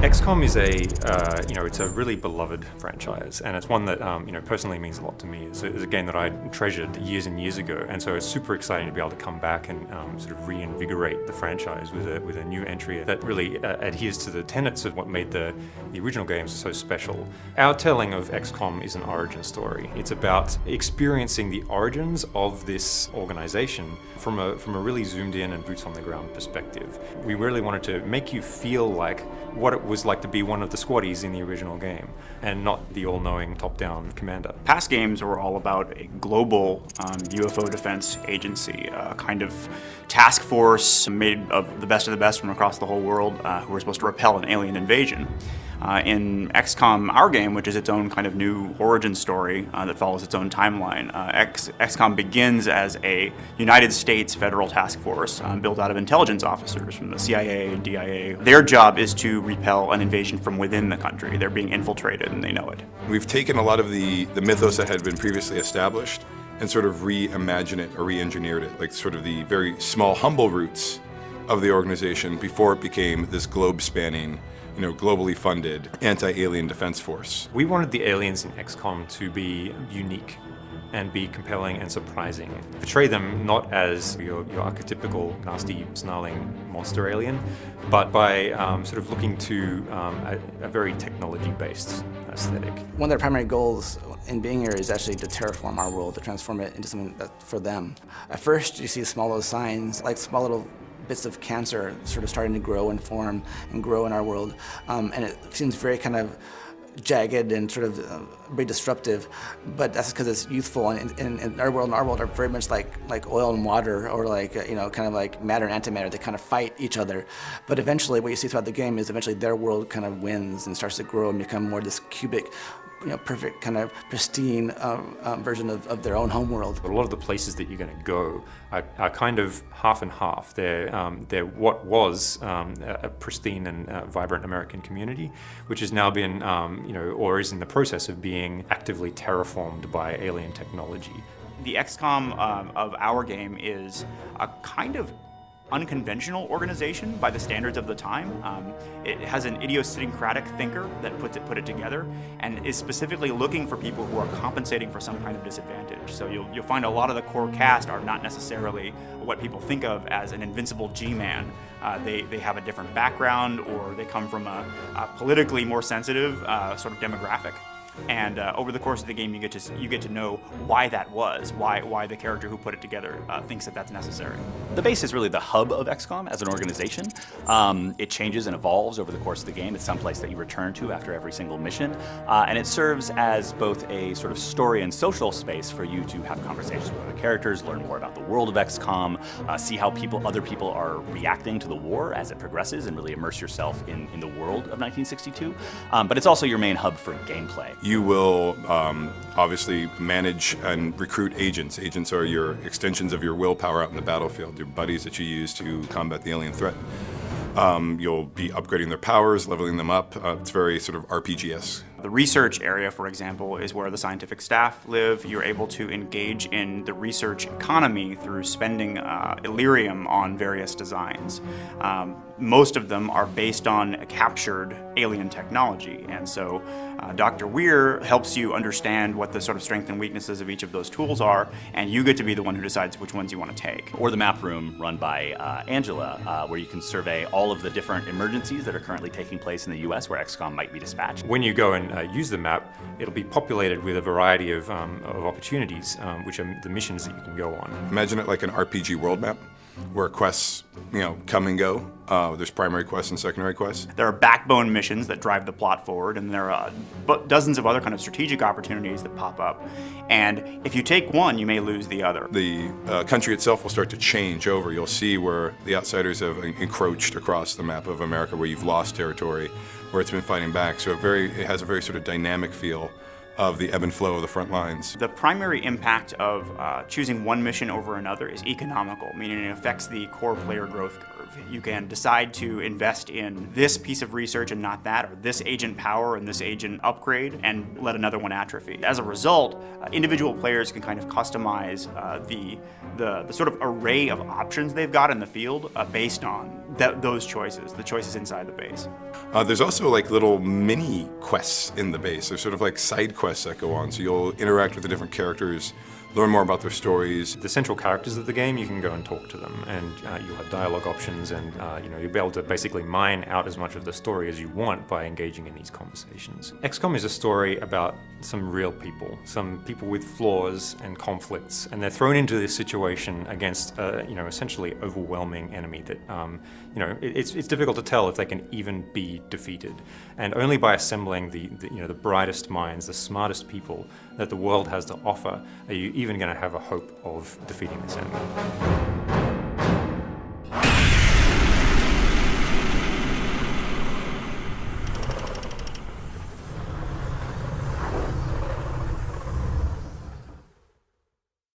XCOM is it's a really beloved franchise, and it's one that, personally means a lot to me. It's a game that I treasured years and years ago, and so it's super exciting to be able to come back and sort of reinvigorate the franchise with a new entry that really adheres to the tenets of what made the original games so special. Our telling of XCOM is an origin story. It's about experiencing the origins of this organization from a really zoomed in and boots on the ground perspective. We really wanted to make you feel like what it was like to be one of the squaddies in the original game, and not the all-knowing top-down commander. Past games were all about a global UFO defense agency, a kind of task force made of the best from across the whole world who were supposed to repel an alien invasion. In XCOM, our game, which is its own kind of new origin story that follows its own timeline, XCOM begins as a United States federal task force built out of intelligence officers from the CIA and DIA. Their job is to repel an invasion from within the country. They're being infiltrated and they know it. We've taken a lot of the mythos that had been previously established and sort of reimagined it or re-engineered it, like sort of the very small, humble roots of the organization before it became this globe-spanning, globally funded anti-alien defense force. We wanted the aliens in XCOM to be unique and be compelling and surprising. Portray them not as your archetypical nasty, snarling monster alien, but by sort of looking to a very technology-based aesthetic. One of their primary goals in being here is actually to terraform our world, to transform it into something that's for them. At first, you see small little signs, like small little bits of cancer sort of starting to grow and form and grow in our world. And it seems very kind of jagged and sort of very disruptive, but that's because it's youthful, and our world are very much like oil and water, or kind of like matter and antimatter. They kind of fight each other. But eventually what you see throughout the game is eventually their world kind of wins and starts to grow and become more this cubic, perfect kind of pristine version of their own home world. A lot of the places that you're going to go are kind of half and half. They're what was a pristine and vibrant American community, which has now been, or is in the process of being actively terraformed by alien technology. The XCOM of our game is a kind of unconventional organization by the standards of the time. It has an idiosyncratic thinker that put it together, and is specifically looking for people who are compensating for some kind of disadvantage. So you'll find a lot of the core cast are not necessarily what people think of as an invincible G-man. They have a different background, or they come from a politically more sensitive sort of demographic. And over the course of the game, you get to know why that was, why the character who put it together thinks that that's necessary. The base is really the hub of XCOM as an organization. It changes and evolves over the course of the game. It's someplace that you return to after every single mission, and it serves as both a sort of story and social space for you to have conversations with other characters, learn more about the world of XCOM, see how other people are reacting to the war as it progresses, and really immerse yourself in the world of 1962. But it's also your main hub for gameplay. You will obviously manage and recruit agents. Agents are your extensions of your willpower out in the battlefield, your buddies that you use to combat the alien threat. You'll be upgrading their powers, leveling them up. It's very sort of RPG-esque. The research area, for example, is where the scientific staff live. You're able to engage in the research economy through spending Illyrium on various designs. Most of them are based on captured alien technology, and so Dr. Weir helps you understand what the sort of strengths and weaknesses of each of those tools are, and you get to be the one who decides which ones you want to take. Or the map room run by Angela, where you can survey all of the different emergencies that are currently taking place in the US where XCOM might be dispatched. When you go and use the map, it'll be populated with a variety of opportunities, which are the missions that you can go on. Imagine it like an RPG world map, where quests, come and go. There's primary quests and secondary quests. There are backbone missions that drive the plot forward, and there are dozens of other kind of strategic opportunities that pop up. And if you take one, you may lose the other. The country itself will start to change over. You'll see where the outsiders have encroached across the map of America, where you've lost territory, where it's been fighting back. So it has a very sort of dynamic feel of the ebb and flow of the front lines. The primary impact of choosing one mission over another is economical, meaning it affects the core player growth curve. You can decide to invest in this piece of research and not that, or this agent power and this agent upgrade, and let another one atrophy. As a result, individual players can kind of customize the sort of array of options they've got in the field based on those choices, the choices inside the base. There's also like little mini quests in the base. There's sort of like side quests that go on. So you'll interact with the different characters, learn more about their stories. The central characters of the game, you can go and talk to them, and you'll have dialogue options, and you'll be able to basically mine out as much of the story as you want by engaging in these conversations. XCOM is a story about some real people, some people with flaws and conflicts, and they're thrown into this situation against essentially overwhelming enemy that it's difficult to tell if they can even be defeated. And only by assembling the brightest minds, the smartest people that the world has to offer, are you even going to have a hope of defeating this enemy.